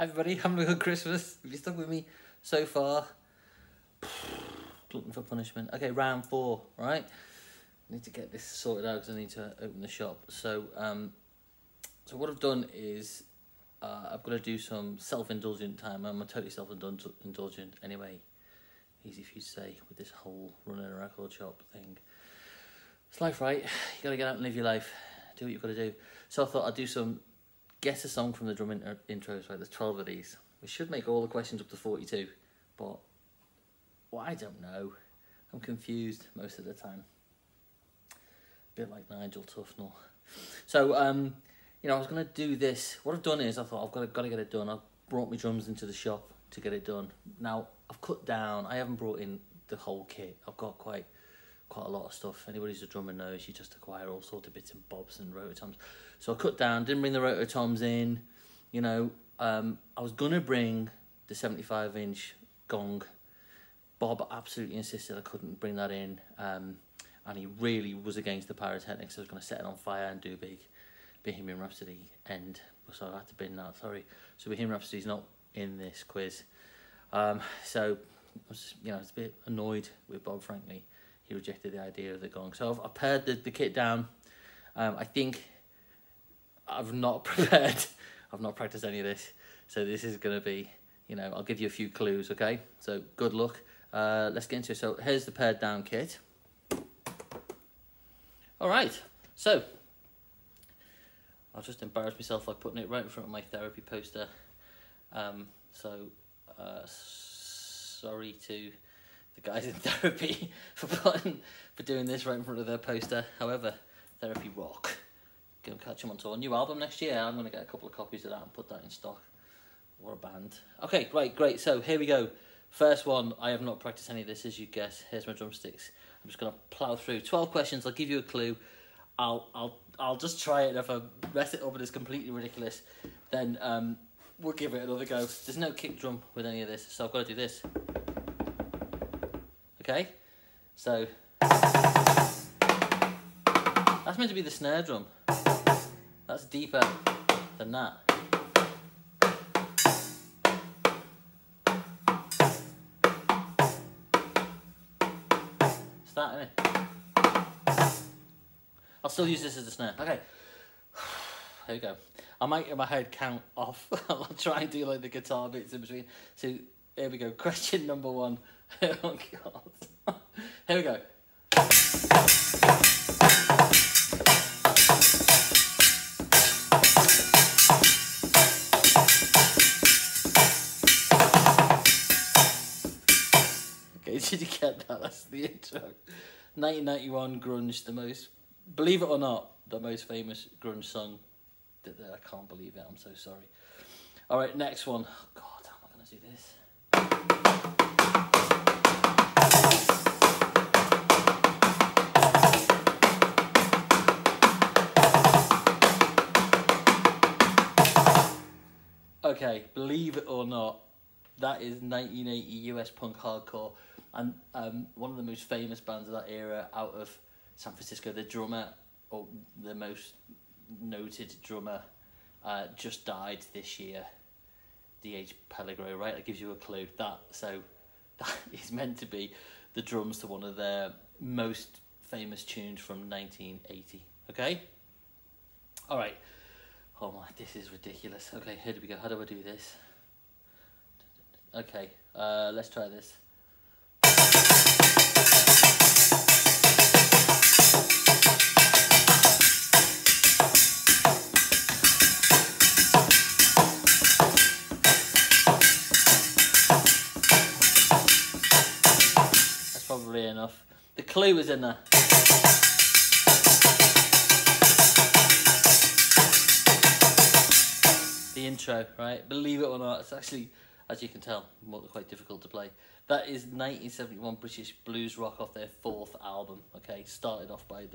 everybody, having a good Christmas. If you stuck with me so far, glutton for punishment. Okay, round 4, right? I need to get this sorted out because I need to open the shop. So, so what I've done is I've got to do some self-indulgent time. I'm totally self-indulgent anyway. Easy for you to say with this whole running a record shop thing. It's life, right? You got to get out and live your life. Do what you've got to do. So I thought I'd do some guess a song from the drum intros. Right, there's 12 of these. We should make all the questions up to 42, but well, I don't know. I'm confused most of the time. A bit like Nigel Tufnell. So, you know, I was going to do this. What I've done is I thought I've got to get it done. I've brought my drums into the shop to get it done. Now, I've cut down. I haven't brought in the whole kit. I've got quite a lot of stuff. Anybody who's a drummer knows you just acquire all sorts of bits and bobs and rototoms. So I cut down, didn't bring the rototoms in. You know, I was going to bring the 75-inch gong. Bob absolutely insisted I couldn't bring that in. And he really was against the pyrotechnics. I was going to set it on fire and do a big Bohemian Rhapsody end. So I had to bin that, sorry. So Bohemian Rhapsody's not in this quiz. So I was, you know, I was a bit annoyed with Bob, frankly. He rejected the idea of the gong. So I've pared the kit down. I think I've not prepared. I've not practiced any of this. So this is going to be, you know, I'll give you a few clues, okay? So good luck. Let's get into it. So here's the pared down kit. All right. So I'll just embarrass myself by putting it right in front of my therapy poster. Sorry to the guys in therapy for doing this right in front of their poster. However, therapy rock. Gonna catch them onto a new album next year. I'm gonna get a couple of copies of that and put that in stock. What a band. Okay, right, great. So here we go. First one. I have not practiced any of this, as you guess. Here's my drumsticks. I'm just gonna plow through 12 questions. I'll give you a clue. I'll just try it. And if I mess it up and it's completely ridiculous, then we'll give it another go. There's no kick drum with any of this, so I've got to do this. Okay, so that's meant to be the snare drum. That's deeper than that. It's that, isn't it? I'll still use this as a snare. Okay, here we go. I might in my head count off. I'll try and do like the guitar bits in between. So here we go. Question number 1. Oh God. Here we go. Okay, did you get that? That's the intro. 1991 grunge, the most, believe it or not, the most famous grunge song. I can't believe it. I'm so sorry. All right, next one. Oh God, how am I going to do this? Okay, believe it or not, that is 1980 US punk hardcore, and one of the most famous bands of that era out of San Francisco. The drummer, or the most noted drummer, just died this year. D.H. Pellegro, right? That gives you a clue. That is meant to be the drums to one of their most famous tunes from 1980. Okay? All right. Oh my, this is ridiculous. Okay, here we go. How do I do this? Okay, let's try this. That's probably enough. The clue is in there. The intro, right? Believe it or not, it's actually, as you can tell, quite difficult to play. That is 1971 British blues rock off their 4th album. Okay, started off by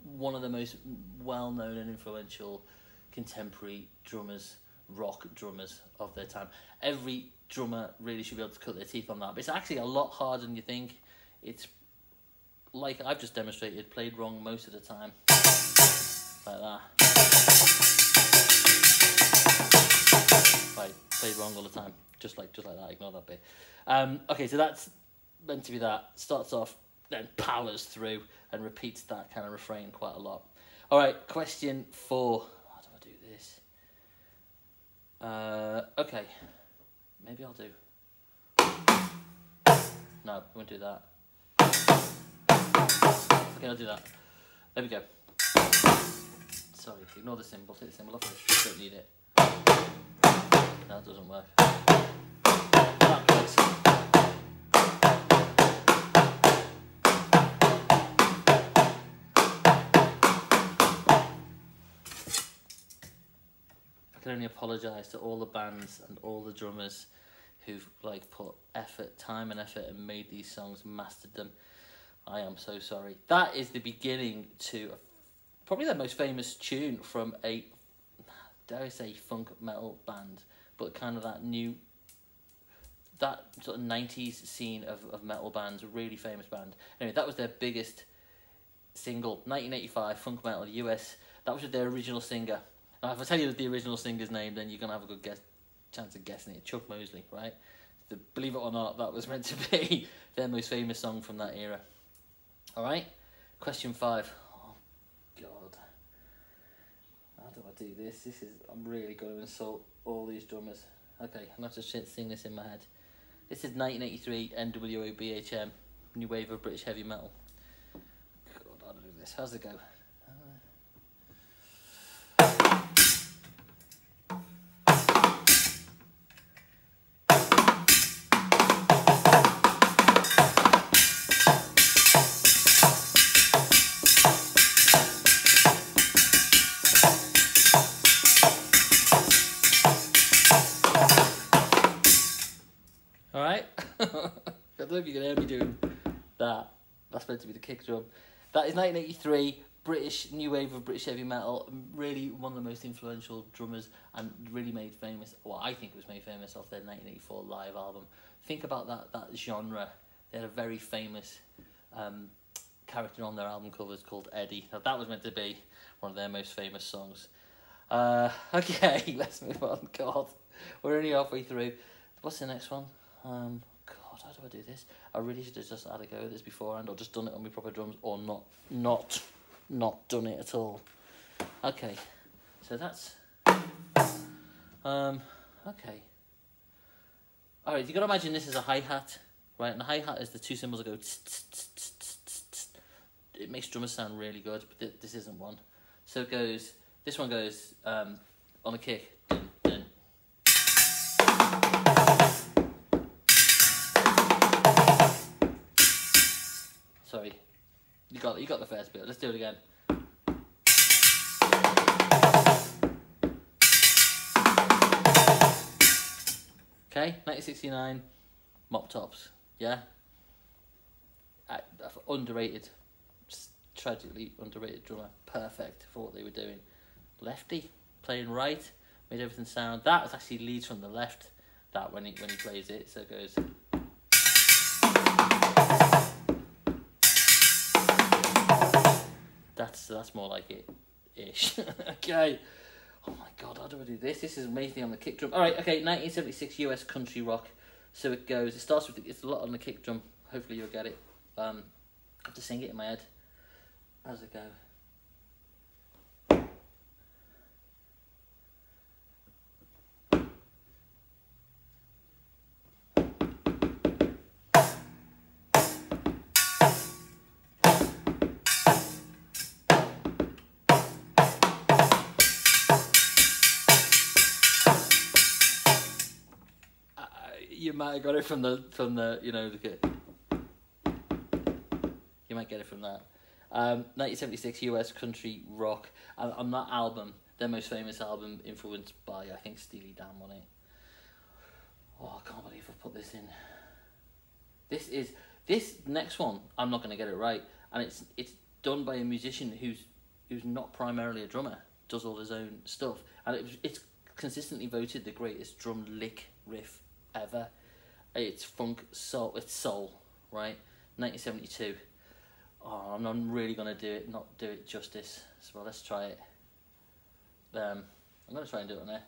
one of the most well-known and influential contemporary drummers, rock drummers of their time. Every drummer really should be able to cut their teeth on that, but it's actually a lot harder than you think. It's like I've just demonstrated, played wrong most of the time, like that. Right, wrong all the time. Just like that. Ignore that bit. Okay, so that's meant to be that. Starts off, then powers through and repeats that kind of refrain quite a lot. All right, question 4. How do I do this? Okay, maybe I'll do. No, I won't do that. Okay, I'll do that. There we go. Sorry, ignore the symbol. Take the symbol off. Don't need it. No, it doesn't work. That works. I can only apologise to all the bands and all the drummers who've like put time and effort and made these songs, mastered them. I am so sorry. That is the beginning to probably the most famous tune from a, dare I say, funk metal band, but kind of that sort of 90s scene of metal bands, a really famous band. Anyway, that was their biggest single, 1985, funk metal, US. That was with their original singer. Now, if I tell you the original singer's name, then you're going to have a good chance of guessing it. Chuck Mosley, right? Believe it or not, that was meant to be their most famous song from that era. All right, question 5. Oh, God. How do I do this? I'm really going to insult all these drummers. Okay, I'm going to have to sing this in my head. This is 1983 NWO BHM, New Wave of British Heavy Metal. God, how do I do this? How's it go? I don't know if you can hear me doing that. That's meant to be the kick drum. That is 1983, British New Wave of British Heavy Metal. Really one of the most influential drummers and really made famous, well, I think it was made famous off their 1984 live album. Think about that genre. They had a very famous character on their album covers called Eddie. Now that was meant to be one of their most famous songs. Okay, let's move on. God, we're only halfway through. What's the next one? God, how do I do this? I really should have just had a go at this beforehand, or just done it on my proper drums, or not done it at all. Okay, so that's okay. All right, you got to imagine this is a hi-hat, right? And the hi-hat is the two cymbals that go. It makes drummers sound really good, but this isn't one. So it goes. This one goes on a kick. Dun, dun. Sorry, you got the first bit. Let's do it again. Okay, 1969, Mop Tops. Yeah, underrated, tragically underrated drummer. Perfect for what they were doing. Lefty, playing right, made everything sound. That actually leads from the left. That when he plays it, so it goes. That's more like it, ish. Okay. Oh my God, how do I do this? This is amazing on the kick drum. All right, okay, 1976 US country rock. So it goes. It starts with it's a lot on the kick drum. Hopefully you'll get it. I have to sing it in my head. How's it go? You might have got it from the you know the. You might get it from that. 1976 US country rock. On that album, their most famous album, influenced by I think Steely Dan on it. Oh, I can't believe I put this in. This next one. I'm not going to get it right, and it's done by a musician who's not primarily a drummer, does all his own stuff, and it's consistently voted the greatest drum lick riff ever. It's funk soul. It's soul, right? 1972. Oh, I'm really gonna not do it justice. So well, let's try it. I'm gonna try and do it on there.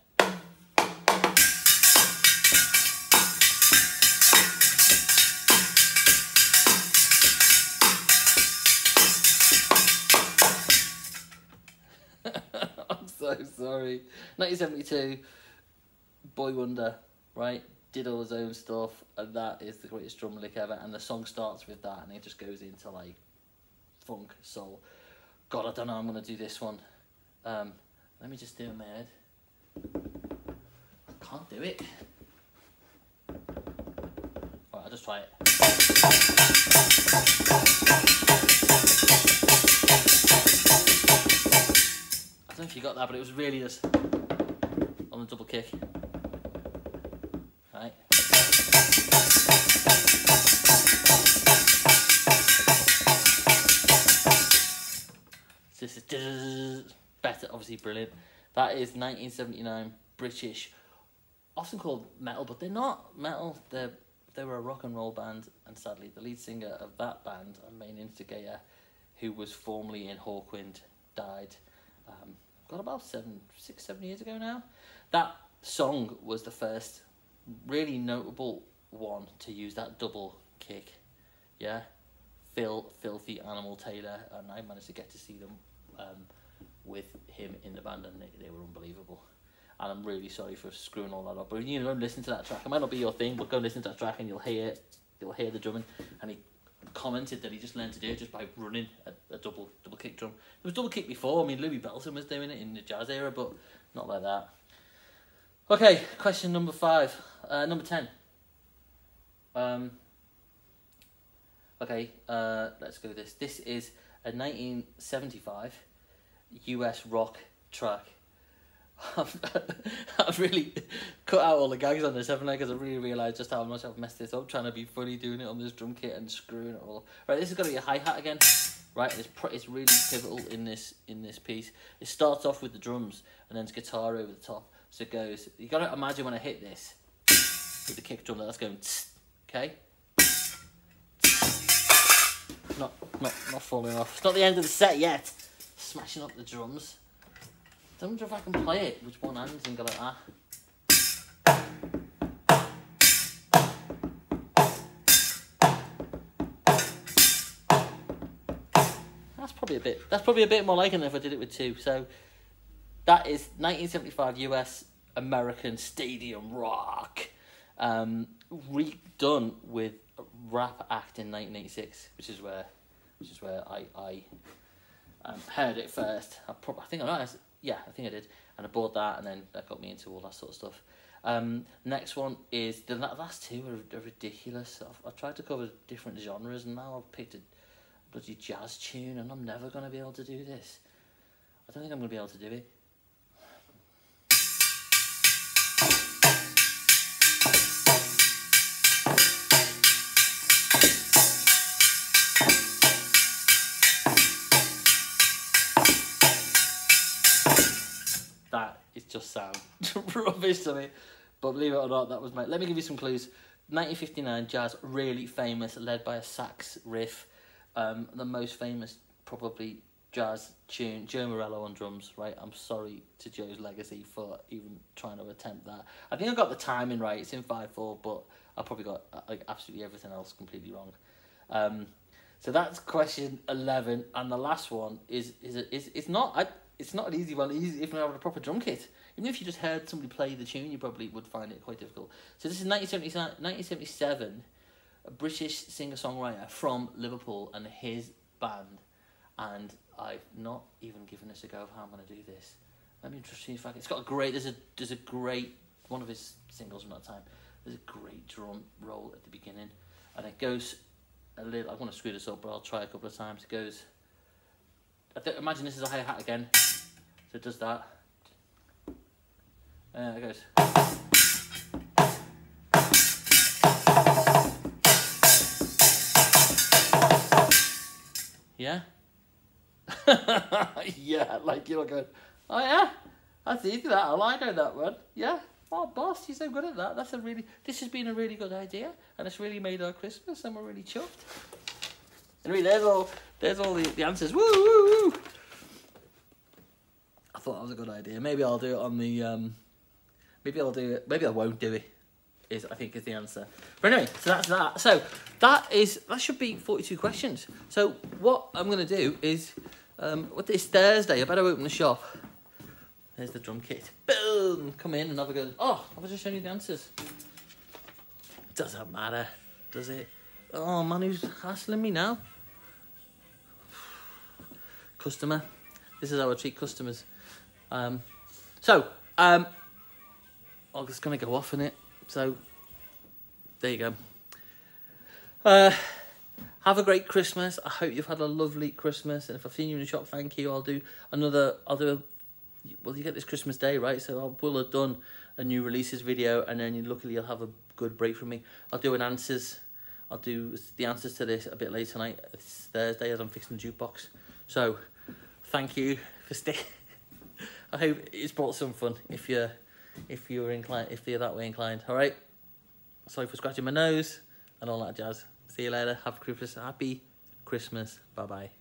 so sorry. 1972, boy wonder, right? Did all his own stuff, and that is the greatest drum lick ever. And the song starts with that, and it just goes into like funk, soul. God, I don't know. I'm gonna do this one. Let me just do it in my head. I can't do it. Alright, I'll just try it. I don't know if you got that, but it was really just on the double kick. Right. So this is better, obviously brilliant. That is 1979 British, often called metal, but they're not metal. They were a rock and roll band, and sadly the lead singer of that band and main instigator, who was formerly in Hawkwind, died. Got about 6-7 years ago now. That song was the first really notable one to use that double kick. Yeah, Filthy Animal Taylor, and I managed to get to see them with him in the band, and they were unbelievable. And I'm really sorry for screwing all that up. But you know, listen to that track. It might not be your thing, but go listen to that track and you'll hear the drumming. And he commented that he just learned to do it just by running a double kick drum. There was double kick before. I mean, Louis Belton was doing it in the jazz era, but not like that. Okay, question number 5. Number 10. Okay, let's go with this. This is a 1975 US rock track. I've really cut out all the gags on this, haven't I? Because I really realised just how much I've messed this up trying to be funny doing it on this drum kit and screwing it all. Right, this is going to be a hi-hat again. Right, it's really pivotal in this piece. It starts off with the drums and then it's guitar over the top. So it goes. You got to imagine when I hit this with the kick drum that's going. Okay. Not falling off. It's not the end of the set yet. Smashing up the drums. Don't wonder if I can play it with one hand and go like that. That's probably a bit more like it than if I did it with 2. So that is 1975 US American stadium rock, redone with Rap Act in 1986, which is where I heard it first. I think I did, and I bought that, and then that got me into all that sort of stuff. Next one is the last 2 are ridiculous. I've tried to cover different genres, and now I've picked a bloody jazz tune, and I'm never going to be able to do this. I don't think I'm going to be able to do it. That is just sound rubbish to me, but believe it or not, that was my... Let me give you some clues. 1959 jazz, really famous, led by a sax riff. The most famous, probably, jazz tune, Joe Morello on drums, right? I'm sorry to Joe's legacy for even trying to attempt that. I think I got the timing right, it's in 5/4, but I probably got like absolutely everything else completely wrong. So that's question 11, and the last one is it's not an easy one, if you have a proper drum kit. Even if you just heard somebody play the tune, you probably would find it quite difficult. So this is 1977, a British singer-songwriter from Liverpool and his band. And I've not even given this a go of how I'm going to do this. Let me just see if I can... It's got a great... There's a great... One of his singles from that time. There's a great drum roll at the beginning. And it goes a little... I want to screw this up, but I'll try a couple of times. It goes... Imagine this is a hi-hat again. So it does that. It goes... Yeah? Yeah, like you're going, oh yeah, that's easy that, I like that one. Yeah, oh boss, you're so good at that. This has been a really good idea, and it's really made our Christmas, and we're really chuffed. Anyway, there's all the answers. Woo, woo, woo. I thought that was a good idea. Maybe I'll do it on the, maybe I won't do it. I think is the answer. But anyway, so that's that. So that should be 42 questions. So what I'm going to do is, it's Thursday, I better open the shop. There's the drum kit. Boom! Come in and have a go. Oh, have I just shown you the answers? Doesn't matter, does it? Oh man, who's hassling me now? Customer. This is how I treat customers. I'm just gonna go off in it. So there you go. Have a great Christmas. I hope you've had a lovely Christmas. And if I've seen you in the shop, thank you. I'll do well, you get this Christmas Day, right? So I will have done a new releases video, and then luckily you'll have a good break from me. I'll do I'll do the answers to this a bit later tonight. It's Thursday as I'm fixing the jukebox. So thank you for staying. I hope it's brought some fun if you're that way inclined. All right. Sorry for scratching my nose and all that jazz. See you later. Happy Christmas. Bye bye.